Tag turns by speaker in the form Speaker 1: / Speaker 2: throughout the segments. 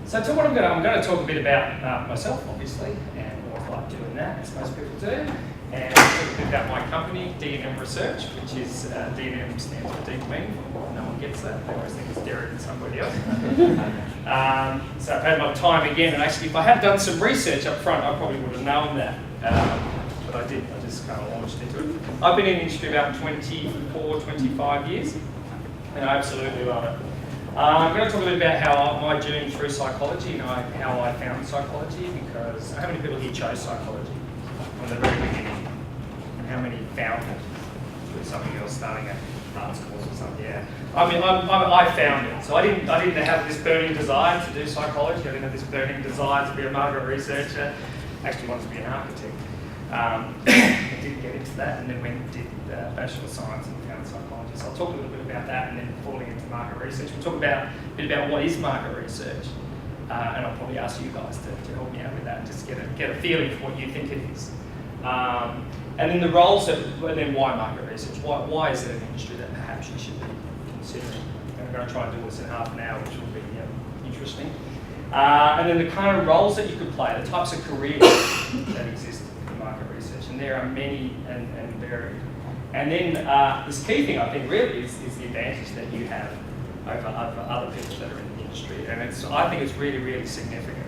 Speaker 1: So to what I'm going to talk a bit about myself, obviously, and what I like doing that, as most people do, and talk a bit about my company, D&M Research, which is D&M stands for deep meaningful. No one gets that. They always think it's Derek and somebody else. So I've had my time again, and actually, if I had done some research up front, I probably would have known that. But I didn't. I just kind of launched into it. I've been in the industry about 24, 25 years, and I absolutely love it. I'm going to talk a bit about how my journey through psychology and how I found psychology, because how many people here chose psychology from the very beginning, and how many found it through something else, starting a arts course or something? Yeah, I mean, I found it. So I didn't have this burning desire to do psychology. I didn't have this burning desire to be a market researcher. I actually wanted to be an architect. I didn't get into that, and then went and did Bachelor of Science and found psychology. So I'll talk a little bit about that, and then falling into market research. We'll talk a bit about what is market research, and I'll probably ask you guys to help me out with that, just get a feeling for what you think it is. And then the roles, and then why market research? Why is it an industry that perhaps you should be considering? And I'm going to try and do this in half an hour, which will be interesting. And then the kind of roles that you could play, the types of careers that exist in market research, and there are many and varied. And then this key thing, I think, really is the advantage that you have over other people that are in the industry, and I think it's really, really significant.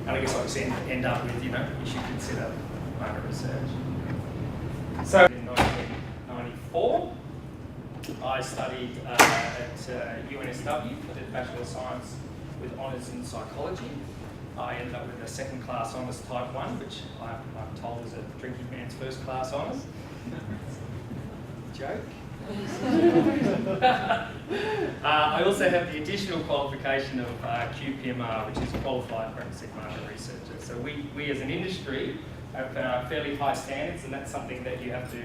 Speaker 1: And I guess I'll just end up with, you should consider market research. So in 1994, I studied at UNSW. I did a Bachelor of Science with honours in psychology. I ended up with a second class honours type 1, which I'm told is a drinking man's first class honours. Joke. I also have the additional qualification of QPMR, which is Qualified Forensic Market Researcher. So we as an industry have fairly high standards, and that's something that you have to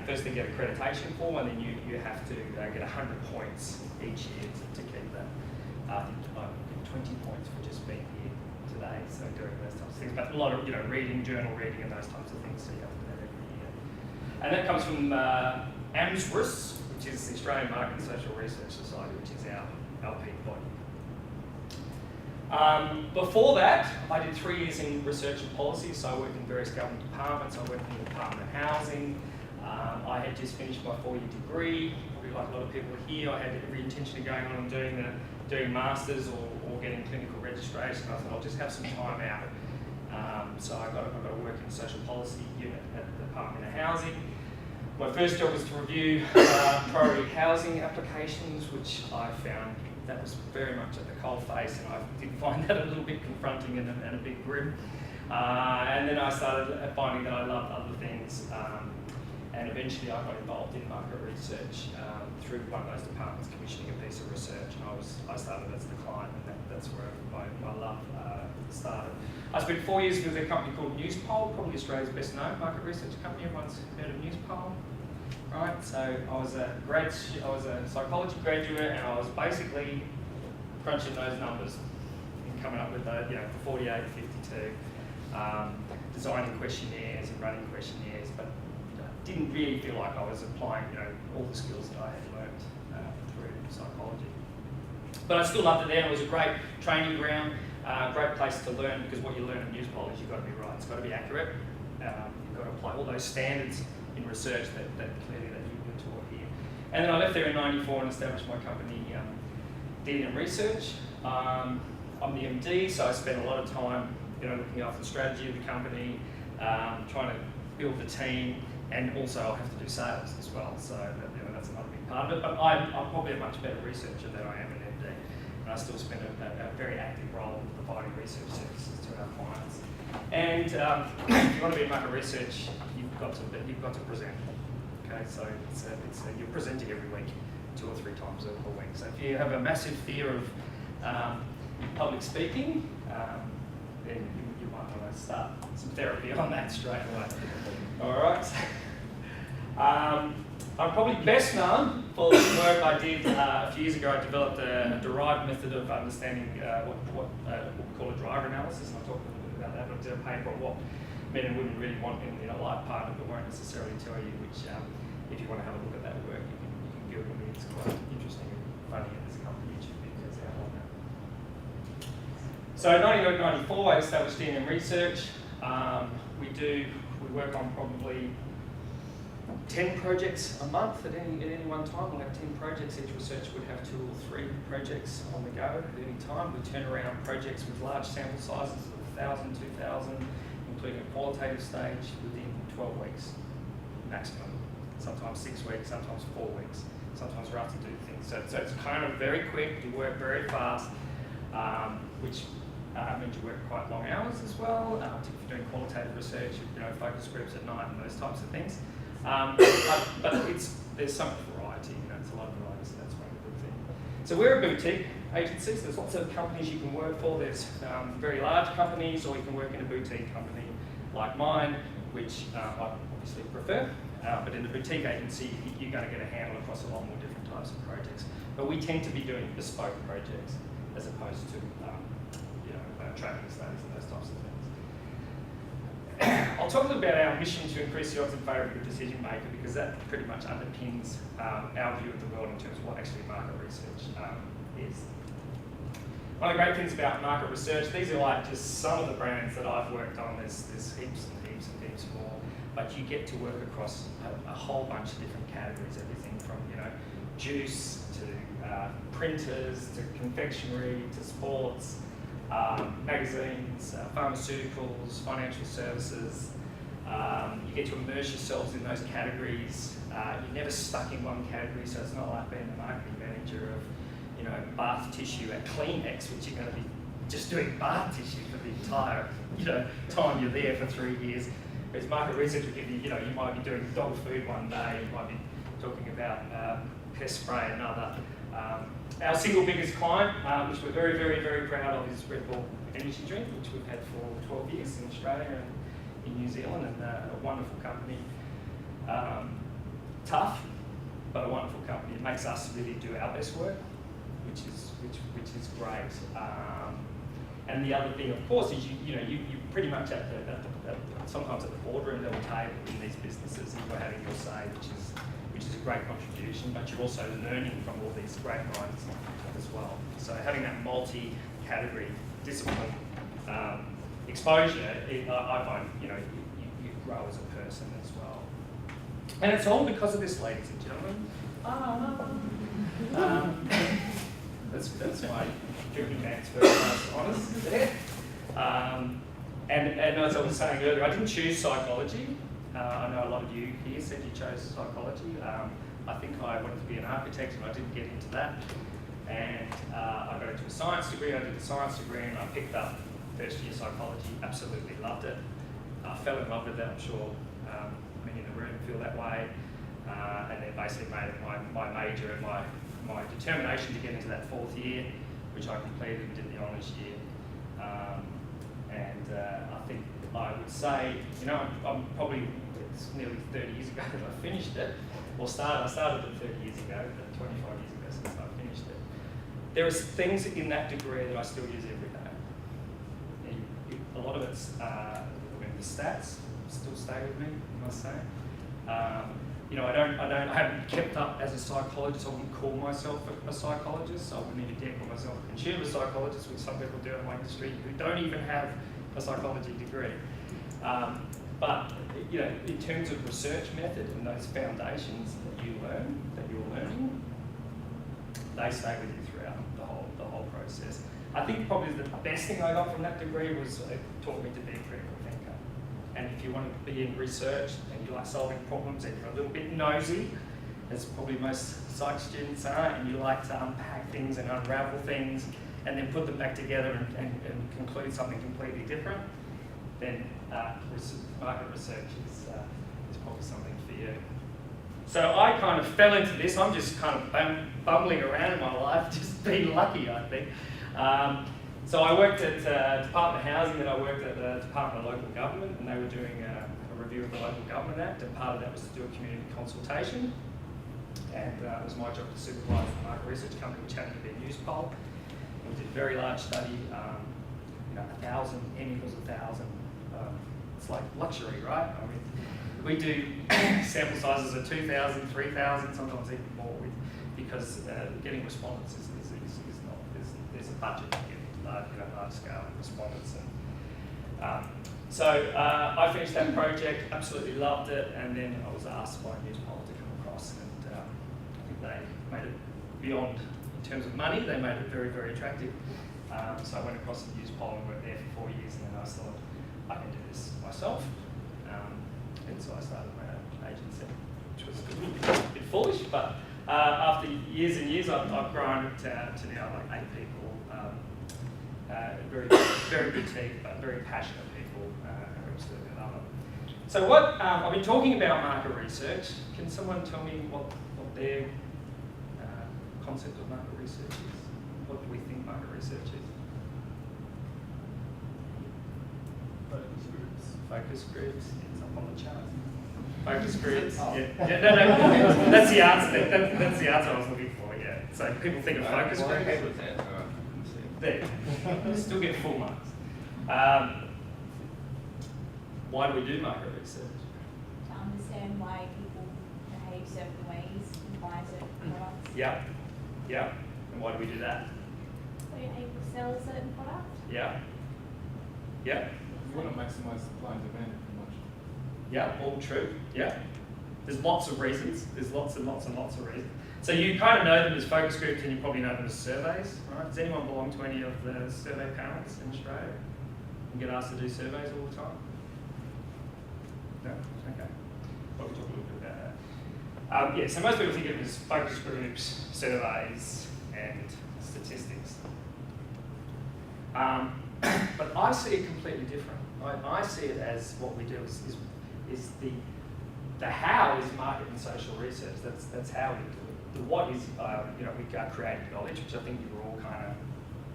Speaker 1: firstly get accreditation for, and then you have to get 100 points each year to keep that. I think 20 points for just being here today, so doing those types of things. But a lot of reading, journal reading, and those types of things, so you have to do that every year. And that comes from AMSRIS, which is the Australian Market and Social Research Society, which is our peak body. Before that, I did 3 years in research and policy, so I worked in various government departments. I worked in the Department of Housing. I had just finished my 4-year degree. Probably like a lot of people here, I had every intention of going on and doing masters or getting clinical registration. I thought I'll just have some time out. So I got to work in the social policy unit at the Department of Housing. My first job was to review priority housing applications, which I found that was very much at the coalface, and I did find that a little bit confronting and a bit grim. And then I started finding that I loved other things, and eventually I got involved in market research through one of those departments commissioning a piece of research, and I started as the client, and that's where my love started. I spent 4 years with a company called Newspol, probably Australia's best known market research company. Everyone's heard of Newspol, right? So I was a psychology graduate, and I was basically crunching those numbers and coming up with the 48, 52, designing questionnaires and running questionnaires, but didn't really feel like I was applying all the skills that I had learned through psychology. But I still loved it then. It was a great training ground. Great place to learn, because what you learn at Newspol is you've got to be right, it's got to be accurate, you've got to apply all those standards in research that clearly that you've been taught here. And then I left there in '94 and established my company, D&M Research. I'm the MD, so I spent a lot of time looking after the strategy of the company, trying to build the team, and also I have to do sales as well, so that's another big part of it. But I'm probably a much better researcher than I am an MD. And I still spend a very active role in providing research services to our clients. And if you want to be in market research, you've got to present. Okay, so you're presenting every week, 2 or 3 times a week. So if you have a massive fear of public speaking, then you might want to start some therapy on that straight away. All right. I'm probably best known for the work I did a few years ago. I developed a derived method of understanding what we call a driver analysis. I'll talk a little bit about that. I did a paper on what men and women really want in a life partner, but won't necessarily tell you, which if you want to have a look at that work, you can Google it. It's quite interesting and funny, and there's a couple of YouTube videos out on that. So in 1994, I established D&M Research. We work on probably 10 projects a month at any one time. We'll have 10 projects. Each researcher would have 2 or 3 projects on the go at any time. We turn around projects with large sample sizes of 1,000, 2,000, including a qualitative stage, within 12 weeks maximum. Sometimes 6 weeks, sometimes 4 weeks. Sometimes we're asked to do things. So it's kind of very quick. You work very fast, which means you work quite long hours as well. If you're doing qualitative research, focus groups at night and those types of things. But there's some variety, it's a lot of variety, so that's one good thing. So we're a boutique agency, so there's lots of companies you can work for. There's very large companies, or you can work in a boutique company like mine, which I obviously prefer. But in a boutique agency, you're going to get a handle across a lot more different types of projects. But we tend to be doing bespoke projects as opposed to tracking studies and those types of things. I'll talk a little about our mission to increase the odds in favour of a decision maker, because that pretty much underpins our view of the world in terms of what actually market research is. One of the great things about market research, these are like just some of the brands that I've worked on. There's heaps and heaps and heaps more, but you get to work across a whole bunch of different categories, everything from juice to printers to confectionery to sports. Magazines, pharmaceuticals, financial services. You get to immerse yourselves in those categories. You're never stuck in one category, so it's not like being the marketing manager of bath tissue at Kleenex, which you're going to be just doing bath tissue for the entire time you're there for 3 years. Whereas market research will give you, you might be doing dog food one day, you might be talking about pest spray another. Our single biggest client, which we're very, very, very proud of, is Red Bull Energy Drink, which we've had for 12 years in Australia and in New Zealand, and a wonderful company. Tough, but a wonderful company. It makes us really do our best work, which is great. And the other thing, of course, is you pretty much sometimes at the boardroom level table in these businesses, and you're having your say, which is a great contribution, but you're also learning from all these great minds as well. So having that multi-category discipline exposure, I find you grow as a person as well. And it's all because of this, ladies and gentlemen. That's my drinking man's first honest there. And as I was saying earlier, I didn't choose psychology. I know a lot of you here said you chose psychology. I think I wanted to be an architect, and I didn't get into that. And I got into a science degree. I did a science degree, and I picked up first year psychology. Absolutely loved it. Fell in love with it. I'm sure many in the room feel that way. And then basically made it my major and my determination to get into that 4th year, which I completed and did the honours year. I think I would say, I'm probably, it's nearly 30 years ago that I finished it. I started it 30 years ago, but 25 years ago since I finished it. There are things in that degree that I still use every day. A lot of it's, the stats still stay with me, I must say. I haven't kept up as a psychologist. I wouldn't call myself a psychologist. I wouldn't even dare call myself a consumer psychologist, which some people do in my industry who don't even have a psychology degree. But in terms of research method and those foundations that you're learning, they stay with you throughout the whole process. I think probably the best thing I got from that degree was it taught me to be a critical thinker. And if you want to be in research and you like solving problems and you're a little bit nosy, as probably most psych students are, and you like to unpack things and unravel things and then put them back together and conclude something completely different, then market research is probably something for you. So I kind of fell into this. I'm just kind of bumbling around in my life, just being lucky, I think. So I worked at Department of Housing, and I worked at the Department of Local Government, and they were doing a review of the Local Government Act, and part of that was to do a community consultation. And it was my job to supervise the market research company, which happened to be a news poll. We did a very large study, 1,000, N equals 1,000. It's like luxury, right? I mean, we do sample sizes of 2,000, 3,000, sometimes even more, because getting respondents is not, there's a budget to get large scale respondents. And, so I finished that project, absolutely loved it, and then I was asked by Newspoll to come across, and I think they made it beyond, in terms of money, they made it very, very attractive. So I went across to Newspoll and worked there for 4 years, and then I thought I can do this myself. And so I started my own agency, which was a bit foolish, but after years and years, I've grown it to now like 8 people. Very, very boutique, but very passionate people who absolutely love it. So what, I've been talking about market research. Can someone tell me what their concept of market research is? What do we think market research is?
Speaker 2: Focus groups.
Speaker 1: Focus groups, it's up on the chart. Focus groups, yeah, no, that's the answer. That's the answer I was looking for, yeah. So people think of focus groups. There, you still get full marks. Why do we do market research?
Speaker 3: To understand why people behave certain ways and buy certain products.
Speaker 1: Yeah, yeah. And why do we do that?
Speaker 3: So you're able to sell a certain product.
Speaker 1: Yeah, yeah,
Speaker 2: You want to maximize supply and demand pretty much.
Speaker 1: yeah. All true. Yeah. There's lots of reasons. There's lots and lots and lots of reasons. So you kind of know them as focus groups, and you probably know them as surveys, right? Does anyone belong to any of the survey panels in Australia? You get asked to do surveys all the time? No? Okay. Well, we'll talk a little bit about that. Yeah, so most people think of it as focus groups, surveys, and statistics. But I see it completely different. I see it as what we do is the how is market and social research. That's how we do it. The what is, we got creative knowledge, which I think you were all kind of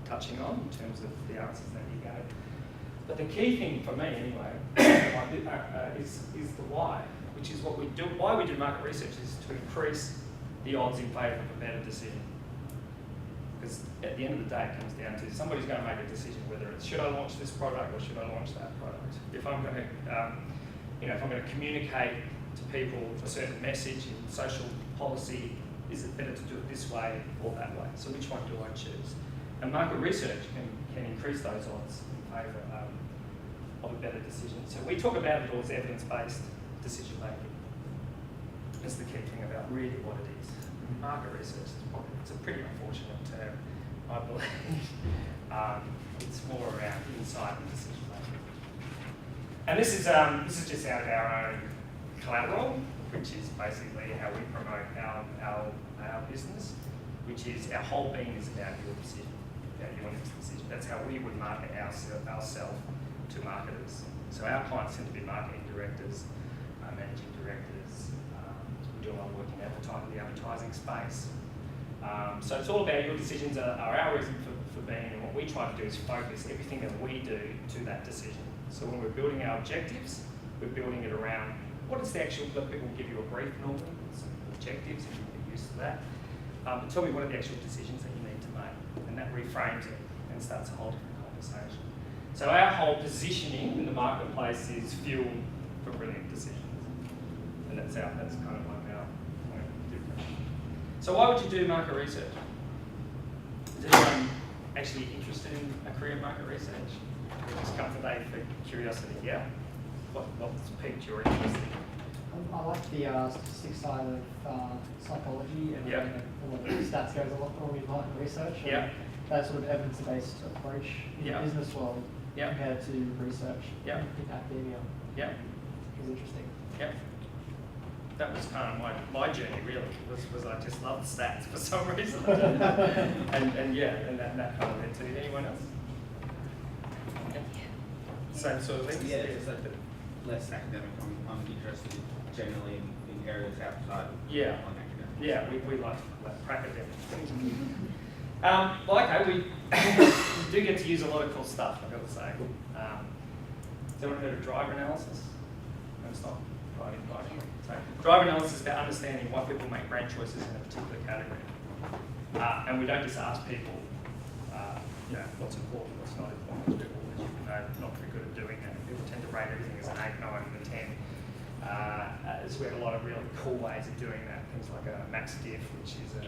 Speaker 1: touching on in terms of the answers that you gave. But the key thing for me, anyway, is the why, which is what we do. Why we do market research is to increase the odds in favour of a better decision. Because at the end of the day, it comes down to somebody's going to make a decision whether it's should I launch this product or should I launch that product. If I'm going to, if I'm going to communicate to people a certain message in social policy, is it better to do it this way or that way? So which one do I choose? And market research can increase those odds in favour of a better decision. So we talk about it all as evidence-based decision making. That's the key thing about really what it is. Market research it's a pretty unfortunate term, I believe. It's more around insight and decision making. And this is just out of our own collateral, which is basically how we promote our business, which is our whole being is about your decision, about your next decision. That's how we would market ourselves to marketers. So our clients tend to be marketing directors, managing directors. We do a lot of work in the advertising space. So it's all about your decisions are our reason for being, and what we try to do is focus everything that we do to that decision. So when we're building our objectives, we're building it around what is the actual, let people give you a brief normally, some objectives, and you can get used to that. But tell me what are the actual decisions that you need to make, and that reframes it and starts a whole different conversation. So our whole positioning in the marketplace is fuel for brilliant decisions, and that's kind of like our difference. So why would you do market research? Is anyone actually interested in a career in market research? Or just come today for curiosity? Yeah. What's piqued your interest?
Speaker 4: I like the statistics side of psychology, and
Speaker 1: Yep.
Speaker 4: all of the stats goes along with market research. And
Speaker 1: Yep.
Speaker 4: that sort of evidence-based approach in
Speaker 1: Yep.
Speaker 4: the business world
Speaker 1: Yep.
Speaker 4: compared to research
Speaker 1: Yep.
Speaker 4: in academia
Speaker 1: Yeah.
Speaker 4: is interesting.
Speaker 1: Yeah. That was kind of my journey really, was I just loved stats for some reason. and that kind of led to anyone else? Yeah. Same sort of thing?
Speaker 5: Yeah, it's like the less academic. I'm interested generally in areas outside of
Speaker 1: Yeah.
Speaker 5: academics.
Speaker 1: Yeah, we like academic things. Well, okay, we do get to use a lot of cool stuff, I've got to say. Has anyone heard of driver analysis? No, it's not driving. So, driver analysis is about understanding why people make brand choices in a particular category. And we don't just ask people, what's important, what's not important. People, as you know, not very good at doing that. People tend to rate everything as an 8, 9, and a 10. So we have a lot of really cool ways of doing that. Things like a max diff, which is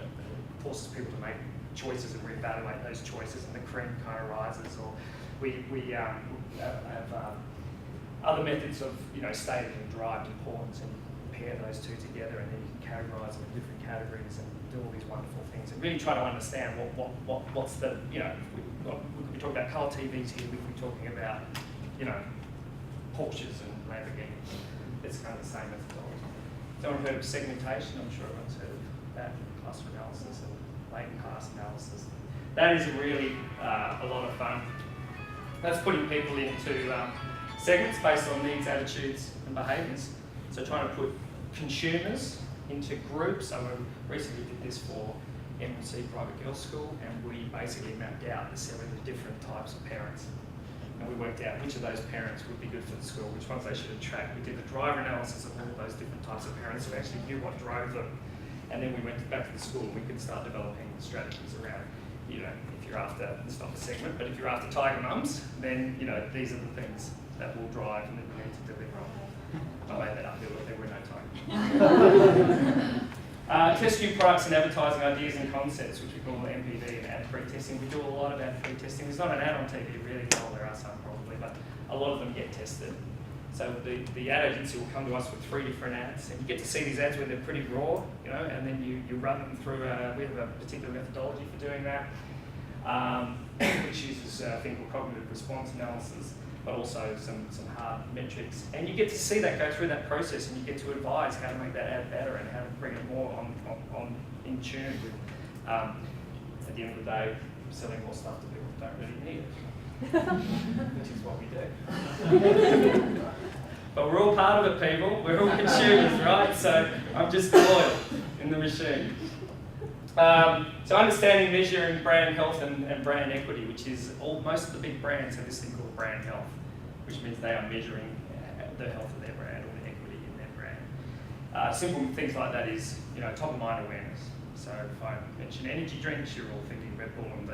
Speaker 1: forces people to make choices and reevaluate those choices, and the cream kind of rises. Or we have other methods of, you know, stated and derived importance, and pair those two together, and then you can categorise them in different categories and do all these wonderful things, and really try to understand what's the, you know, we could be talking about colour TVs here, we could be talking about, you know, Porsches and Lamborghinis. It's kind of the same methodology. Someone heard of segmentation? I'm sure everyone's heard of that, cluster analysis and latent class analysis. That is really a lot of fun. That's putting people into segments based on needs, attitudes and behaviours. So trying to put consumers into groups. So we recently did this for M&C Private Girls School, and we basically mapped out the 7 different types of parents. And we worked out which of those parents would be good for the school, which ones they should attract. We did a driver analysis of all of those different types of parents who actually knew what drove them. And then we went back to the school and we could start developing strategies around, you know, if you're after, it's not the segment, but if you're after tiger mums, then, you know, these are the things that will drive and that we need to deliver on. I made that up, there were no time. Test new products and advertising ideas and concepts, which we call MPD and ad pre-testing. We do a lot of ad pre-testing. There's not an ad on TV really, well there are some probably, but a lot of them get tested. So the ad agency will come to us with 3 different ads, and you get to see these ads when they're pretty raw, you know, and then you run them through, we have a particular methodology for doing that, which uses a thing called cognitive response analysis, but also some hard metrics. And you get to see that go through that process, and you get to advise how to make that ad better and how to bring it more on in tune with, at the end of the day, selling more stuff to people who don't really need it, which is what we do. But we're all part of it, people. We're all consumers, right? So I'm just loyal in the machine. So understanding, measuring brand health and brand equity, which is most of the big brands have this thing called brand health, which means they are measuring the health of their brand or the equity in their brand. Simple things like that is, you know, top of mind awareness. So if I mention energy drinks, you're all thinking Red Bull and B,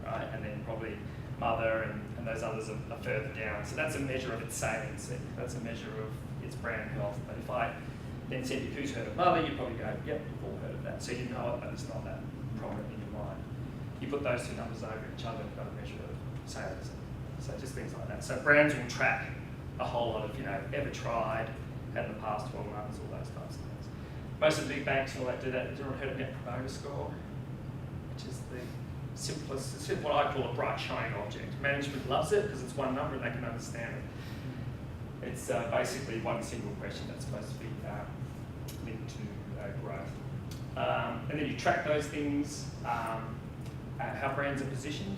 Speaker 1: right? And then probably Mother and those others are further down. So that's a measure of its salience. That's a measure of its brand health. But if I then said, who's heard of Mother, you'd probably go, yep, we've all heard of that. So you know it, but it's not that prominent in your mind. You put those 2 numbers over each other, you've got a measure of sales. So just things like that. So brands will track a whole lot of, you know, ever tried, had in the past 12 months, all those types of things. Most of the big banks and all that do that. Have you ever heard of Net Promoter Score? Which is the simplest, it's what I call a bright shining object. Management loves it because it's one number and they can understand it. It's basically one single question that's supposed to be linked to growth. And then you track those things, how brands are positioned.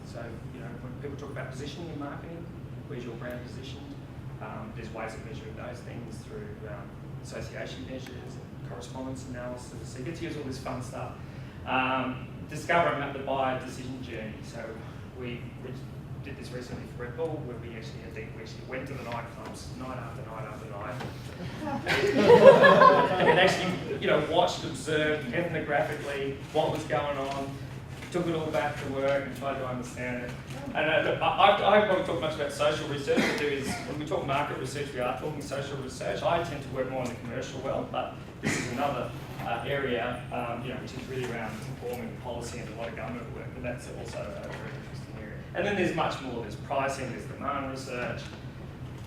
Speaker 1: So, you know, when people talk about positioning in marketing, where's your brand positioned? There's ways of measuring those things through association measures and correspondence analysis. So you get to use all this fun stuff. Discover and map the buyer decision journey. So we did this recently for Red Bull, where we actually went to the nightclubs night after night after night. And actually, you know, watched, observed ethnographically what was going on, took it all back to work and tried to understand it. And look, I haven't talked much about social research. What we do is, when we talk market research, we are talking social research. I tend to work more in the commercial world, but this is another area, you know, which is really around informing policy and a lot of government work, but that's also a very interesting area. And then there's much more. There's pricing, there's demand research,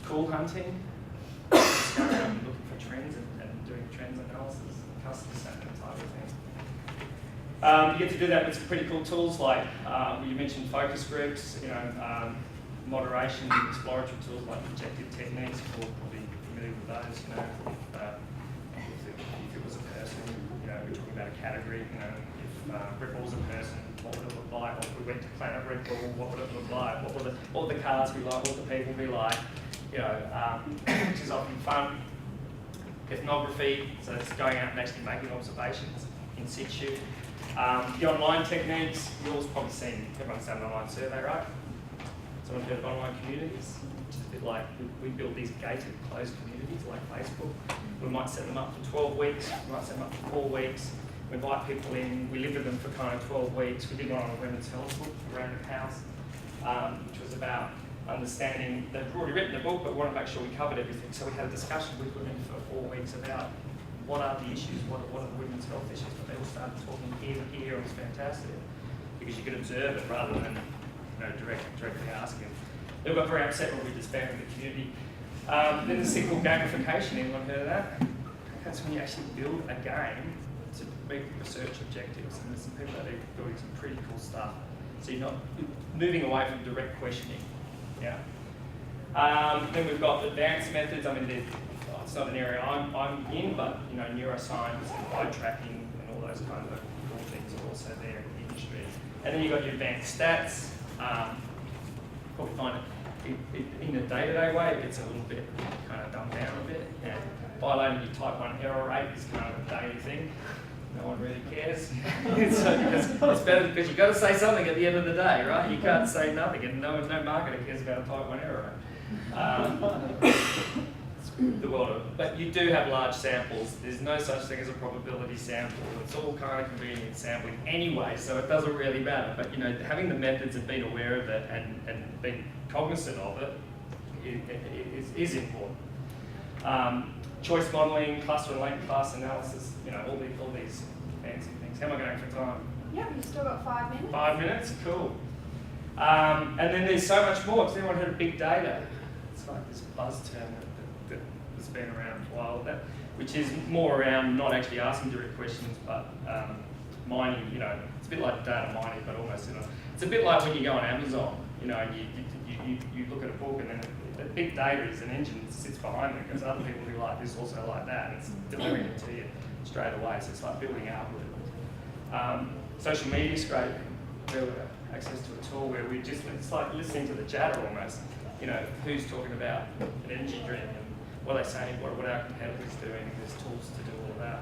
Speaker 1: cool hunting, just going around looking for trends and doing trends analysis, customer sentiment type of thing. You get to do that with some pretty cool tools like, you mentioned focus groups, you know, moderation, exploratory tools like objective techniques. You're probably familiar with those, you know. If it was a person, you know, we're talking about a category, you know, if Red Bull's a person, what would it look like? Or if we went to Planet Red Bull, what would it look like? What would the cars be like? What would the people be like? You know, which is often fun. Ethnography, so it's going out and actually making observations in situ. The online techniques, you've all probably seen, everyone's done an online survey, right? Someone heard of online communities? Which is a bit like, we build these gated, closed communities like Facebook. We might set them up for 12 weeks, we might set them up for 4 weeks. We invite people in, we live with them for kind of 12 weeks. We did one on a women's health book, a random house, which was about understanding, they've already written a book, but we wanted to make sure we covered everything. So we had a discussion with women for 4 weeks about what are the issues, what are the women's health issues, but they all started talking here and here, it was fantastic. because you can observe it rather than directly asking. They got very upset when we disbanded the community. Then there's something called gamification. Anyone heard of that? That's when you actually build a game to meet research objectives, and there's some people that are building some pretty cool stuff. So you're not moving away from direct questioning. Yeah. Then we've got advanced methods. I mean, it's not an area I'm in, but you know, neuroscience and eye tracking and all those kind of cool things are also there in the industry. And then you've got your advanced stats. Probably find it in a day-to-day way, it gets a little bit kind of dumbed down a bit. And violating your type 1 error rate is kind of a daily thing. No one really cares. So it's better because you've got to say something at the end of the day, right? You can't say nothing, and no marketer cares about a type 1 error rate. The world of, but you do have large samples. There's no such thing as a probability sample. It's all kind of convenient sampling anyway, so it doesn't really matter. But you know, having the methods and being aware of it and being cognizant of it is important. Choice modelling, cluster and latent class analysis, you know, all these fancy things. How am I going for time?
Speaker 3: Yeah, we've still got 5 minutes.
Speaker 1: 5 minutes, cool. And then there's so much more. Has anyone heard of big data? It's like this buzz term that's been around for a while, which is more around not actually asking direct questions, but mining. You know, it's a bit like data mining, but almost, you know, it's a bit like when you go on Amazon, you know, and you look at a book, and then the big data is an engine that sits behind it, because other people who like this also like that, and it's delivering it to you straight away. So it's like building algorithms. Social media scraping, we have access to a tool where it's like listening to the chatter almost. You know, who's talking about an energy drink and what are they saying, what our competitors doing, there's tools to do all of that.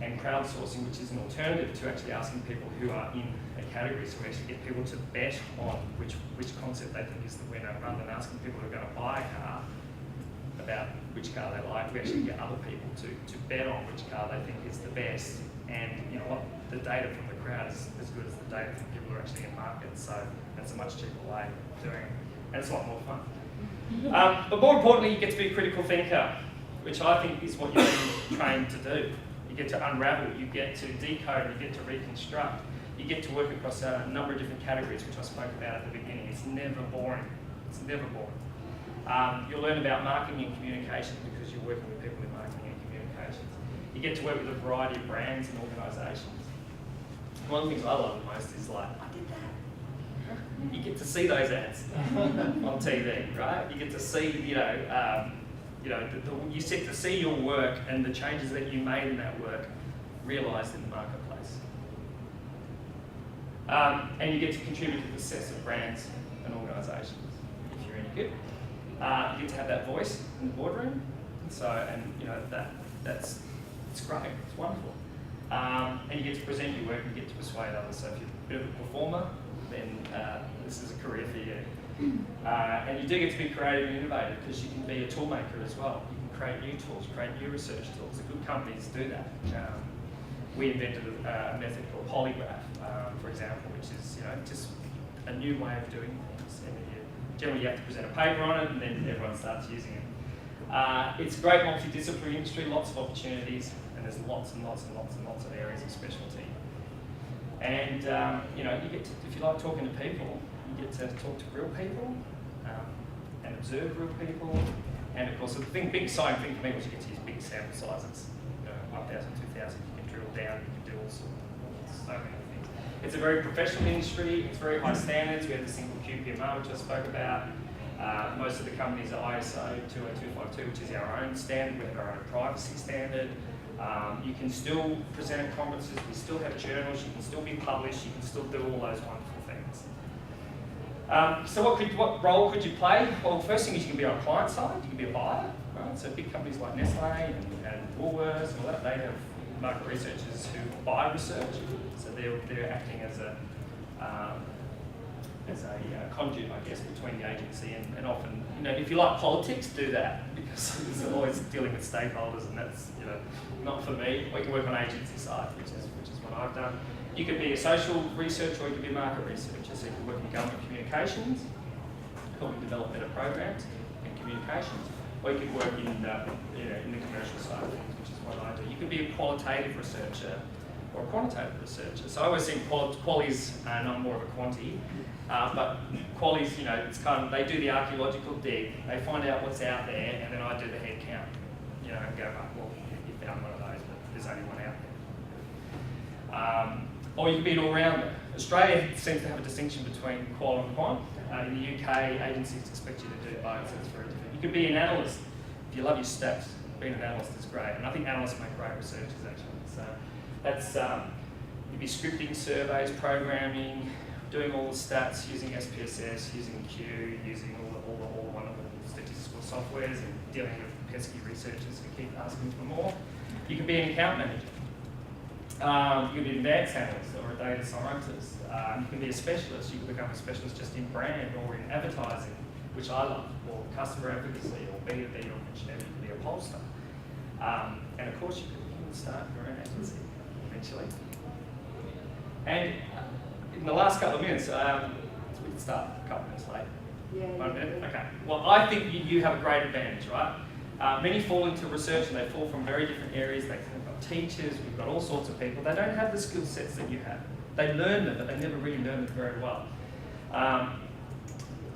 Speaker 1: And crowdsourcing, which is an alternative to actually asking people who are in a category, so we actually get people to bet on which concept they think is the winner, rather than asking people who are going to buy a car about which car they like. We actually get other people to bet on which car they think is the best, and you know what, the data from the crowd is as good as the data from people who are actually in market, so that's a much cheaper way of doing it, and it's a lot more fun. But more importantly, you get to be a critical thinker, which I think is what you're being trained to do. You get to unravel, you get to decode, you get to reconstruct, you get to work across a number of different categories, which I spoke about at the beginning. It's never boring. It's never boring. You'll learn about marketing and communications because you're working with people in marketing and communications. You get to work with a variety of brands and organisations. One of the things I love the most is like, I did that. You get to see those ads on TV, right? You get to see, you get to see your work and the changes that you made in that work realised in the marketplace. And you get to contribute to the success of brands and organisations if you're any good. You get to have that voice in the boardroom. So, and you know it's great. It's wonderful. And you get to present your work and you get to persuade others. So if you're a bit of a performer, then this is a career for you. And you do get to be creative and innovative because you can be a tool maker as well. You can create new tools, create new research tools. The good companies do that. We invented a method called polygraph, for example, which is just a new way of doing things. And generally you have to present a paper on it and then everyone starts using it. It's a great multidisciplinary industry, lots of opportunities, and there's lots and lots and lots and lots of areas of specialty. And you get to, if you like talking to people, you get to talk to real people and observe real people. And of course, the big exciting thing for me was you get to use big sample sizes, 1,000, 2,000. You can drill down, you can do all sorts of so many things. It's a very professional industry. It's very high standards. We have the single QPMR, which I spoke about. Most of the companies are ISO 20252, which is our own standard. We have our own privacy standard. You can still present at conferences. We still have journals. You can still be published. You can still do all those wonderful things. So what role could you play? Well, the first thing is you can be on client side. You can be a buyer. Right? So big companies like Nestle and Woolworths and all that, they have market researchers who buy research. So they're acting as a conduit, I guess, between the agency and often, if you like politics, do that, because it's always dealing with stakeholders, and that's not for me. We can work on agency side, which is what I've done. You could be a social researcher, or you could be a market researcher. So you can work in government communications, helping develop better programs and communications, or you could work in the commercial side of things, which is what I do. You could be a qualitative researcher, or a quantitative researcher. So I always think quali's not more of a quantity, but quali's, you know, it's kind of, they do the archaeological dig, they find out what's out there, and then I do the head count, you know, and go, well, you found one of those, but there's only one out there. Or you can be an all-rounder. Australia seems to have a distinction between qual and quant. In the UK, agencies expect you to do both, so it's very different. You could be an analyst. If you love your stats, being an analyst is great. And I think analysts make great researchers, actually. So that's, you'd be scripting surveys, programming, doing all the stats, using SPSS, using Q, using all the wonderful statistical softwares, and dealing with pesky researchers who keep asking for more. You could be an account manager. You can be an advanced analyst or a data scientist. You can be a specialist. You can become a specialist just in brand or in advertising, which I love, or customer advocacy, or B2B, or mentioned, you can be a pollster. And of course, you can start your own agency eventually. And in the last couple of minutes, we can start a couple of minutes late.
Speaker 6: Yeah.
Speaker 1: 1 minute? Okay. Well, I think you have a great advantage, right? Many fall into research and they fall from very different areas. We've got teachers, we've got all sorts of people. They don't have the skill sets that you have. They learn them, but they never really learn them very well.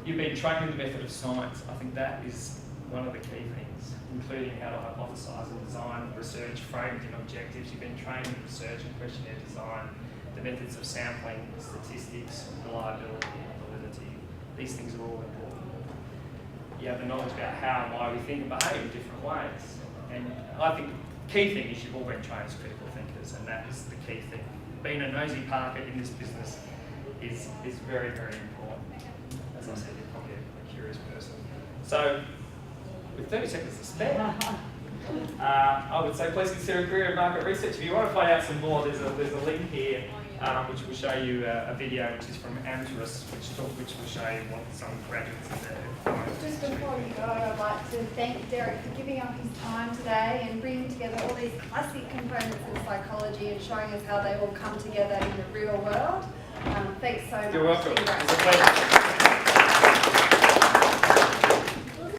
Speaker 1: You've been trained in the method of science. I think that is one of the key things, including how to hypothesize and design research framed in objectives. You've been trained in research and questionnaire design, the methods of sampling, statistics, reliability, validity. These things are all important. You have the knowledge about how and why we think and behave in different ways. And I think the key thing is you've all been trained as critical thinkers, and that is the key thing. Being a nosy Parker in this business is very, very important. As I said, you're probably a curious person. So, with 30 seconds to spare, I would say please consider a career in market research. If you want to find out some more, there's a link here which will show you a video which is from Amterus, which will show you what some graduates in there.
Speaker 6: Just before you go, I'd like to thank Derek for giving up his time today and bringing together all these classic components of psychology and showing us how they all come together in the real world. Thanks so much.
Speaker 1: You're welcome.
Speaker 6: Congrats.
Speaker 1: It's a pleasure.